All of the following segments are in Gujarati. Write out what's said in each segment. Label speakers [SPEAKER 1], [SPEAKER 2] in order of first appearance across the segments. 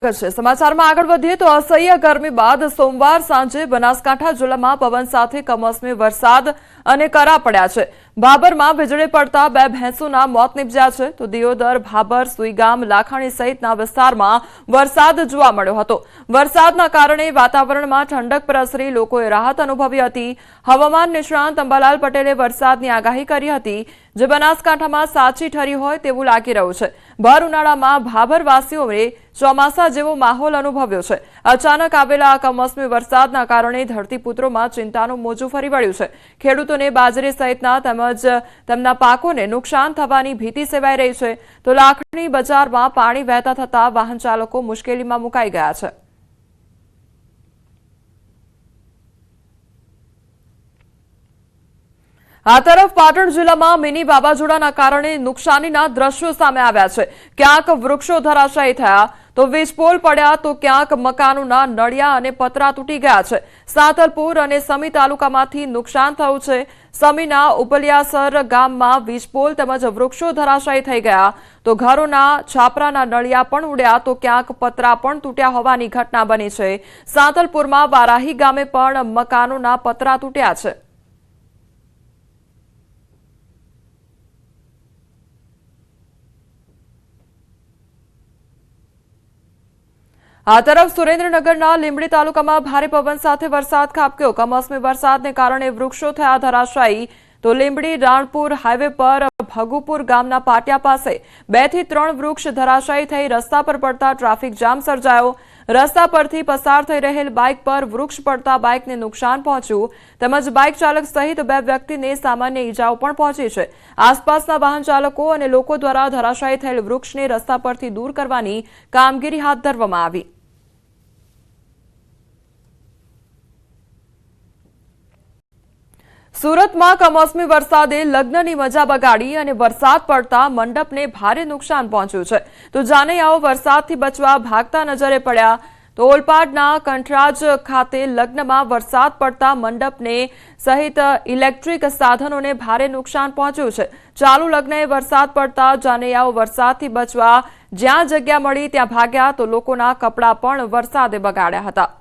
[SPEAKER 1] સમાચારમાં આગળ વધીએ તો અસહ્ય ગરમી બાદ સોમવાર સાંજે બનાસકાંઠા જિલ્લામાં પવન સાથે કમોસમી વરસાદ અને કરા પડ્યા છે। ભાભરમાં વીજળી પડતા 2 ભેંસોના મોત નીપજ્યા છે તો દિયોદર, ભાભર, સુઈગામ, લાખાણી સહિતના વિસ્તારમાં વરસાદ જોવા મળ્યો હતો। વરસાદના કારણે વાતાવરણમાં ઠંડક પ્રસરી લોકોએ રાહત અનુભવી હતી। હવામાન નિષ્ણાંત અંબાલાલ પટેલે વરસાદની આગાહી કરી હતી, જે બનાસકાંઠામાં સાચી ઠરી હોય તેવું લાગી રહ્યું છે। ભર ઉનાળામાં ભાભરવાસીઓએ ચોમાસા જેવો માહોલ અનુભવ્યો છે। અચાનક આવેલા કમોસમી વરસાદના કારણે ધરતીપુત્રોમાં ચિંતાનું મોજું ફરી વળ્યું છે। ખેડૂતોને બાજરી સહિતના તેમજ તેમના પાકોને નુકસાન થવાની ભીતિ સેવાઈ રહી છે તો લાખણી બજારમાં પાણી વહેતા થતા વાહન ચાલકો મુશ્કેલીમાં મુકાઈ ગયા છે। આ તરફ પાટણ જિલ્લામાં મિની વાવાઝોડાના કારણે નુકસાનીના દ્રશ્યો સામે આવ્યા છે। ક્યાંક વૃક્ષો ધરાશાયી થયા તો વીજપોલ પડ્યા તો ક્યાંક મકાનોના નળિયા અને પતરા તૂટી ગયા છે। સાંતલપુર અને સમી તાલુકામાંથી નુકસાન થયું છે। સમીના ઉપલિયાસર ગામમાં વીજપોલ તેમજ વૃક્ષો ધરાશાયી થઈ ગયા તો ઘરોના છાપરાના નળિયા પણ ઉડ્યા તો ક્યાંક પતરા પણ તૂટ્યા હોવાની ઘટના બની છે। સાંતલપુરમાં વારાહી ગામે પણ મકાનોના પતરા તૂટ્યા છે। આ તરફ સુરેન્દ્રનગરના લીંબડી તાલુકામાં ભારે પવન સાથે વરસાદ ખાબક્યો। કમોસમી વરસાદને કારણે વૃક્ષો થયા ધરાશાયી તો લીંબડી રાણપુર હાઈવે પર ભગુપુર ગામના પાટિયા પાસે 2 થી 3 વૃક્ષ ધરાશાયી થઈ રસ્તા પર પડતા ટ્રાફિક જામ સર્જાયો। રસ્તા પરથી પસાર થઈ રહેલ બાઇક પર વૃક્ષ પડતા બાઇકને નુકસાન પહોંચ્યું તેમજ બાઇક ચાલક સહિત 2 વ્યક્તિને સામાન્ય ઈજાઓ પણ પહોંચી છે। આસપાસના વાહન ચાલકો અને લોકો દ્વારા ધરાશાયી થયેલ વૃક્ષને રસ્તા પરથી દૂર કરવાની કામગીરી હાથ ધરવામાં આવી। સુરતમાં કમોસમી વરસાદે લગ્નની મજા બગાડી અને વરસાદ પડતા મંડપને ભારે નુકસાન પહોંચ્યું છે તો જાનૈયાઓ વરસાદથી બચવા ભાગતા નજરે પડ્યા તો ઓલપાડના કંઠરાજ ખાતે લગ્નમાં વરસાદ પડતા મંડપને સહિત ઇલેક્ટ્રિક સાધનોને ભારે નુકસાન પહોંચ્યું છે। ચાલુ લગ્નએ વરસાદ પડતા જાનૈયાઓ વરસાદથી બચવા જ્યાં જગ્યા મળી ત્યાં ભાગ્યા તો લોકોના કપડાં પણ વરસાદે બગાડ્યા હતા।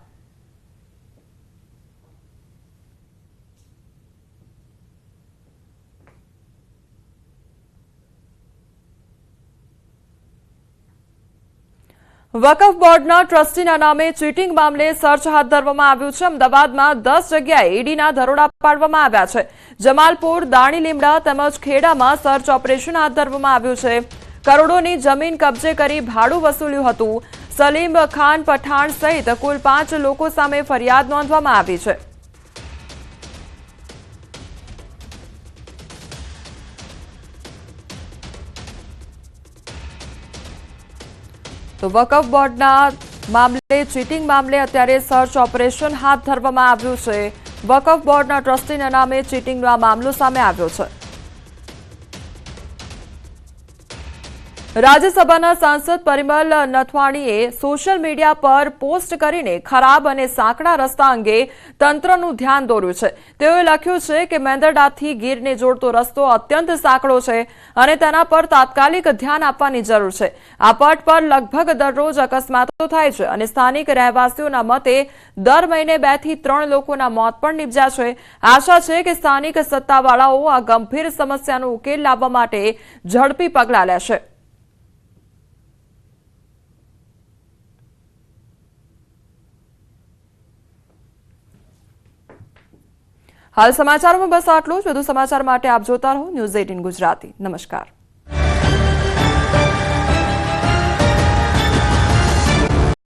[SPEAKER 1] વકફ બોર્ડના ટ્રસ્ટીના નામે ચીટિંગ મામલે સર્ચ હાથ ધરવામાં આવ્યું છે। અમદાવાદમાં 10 જગ્યાએ ઈડીના દરોડા પાડવામાં આવ્યા છે। જમાલપુર, દાણી લીમડા તેમજ ખેડામાં સર્ચ ઓપરેશન હાથ ધરવામાં આવ્યું છે। કરોડોની જમીન કબજે કરી ભાડું વસૂલ્યું હતું। સલીમ ખાન પઠાણ સહિત કુલ 5 લોકો સામે ફરિયાદ નોંધવામાં આવી છે। તો વકફ બોર્ડના મામલે ચીટિંગ મામલે અત્યારે સર્ચ ઓપરેશન હાથ ધરવામાં આવ્યું છે। વકફ બોર્ડના ટ્રસ્ટીના નામે ચીટિંગનો આ મામલો સામે આવ્યો છે। રાજ્યસભાના સાંસદ પરિમલ નથવાણીએ સોશિયલ મીડિયા પર પોસ્ટ કરીને ખરાબ અને સાંકડા રસ્તા અંગે તંત્રનું ધ્યાન દોર્યું છે। તેઓએ લખ્યું છે કે મેંદરડાથી ગીરને જોડતો રસ્તો અત્યંત સાંકડો છે અને તેના પર તાત્કાલિક ધ્યાન આપવાની જરૂર છે। આ પટ પર લગભગ દરરોજ અકસ્માતો થાય છે અને સ્થાનિક રહેવાસીઓના મતે દર મહિને 2 થી 3 લોકોના મોત પણ નીપજ્યા છે। આશા છે કે સ્થાનિક સત્તાવાળાઓ આ ગંભીર સમસ્યાનો ઉકેલ લાવવા માટે ઝડપી પગલાં લેશે। હાલ સમાચારોમાં બસ આટલું જ। વધુ સમાચાર માટે આપ જોતા રહો ન્યૂઝ 18 ગુજરાતી। નમસ્કાર।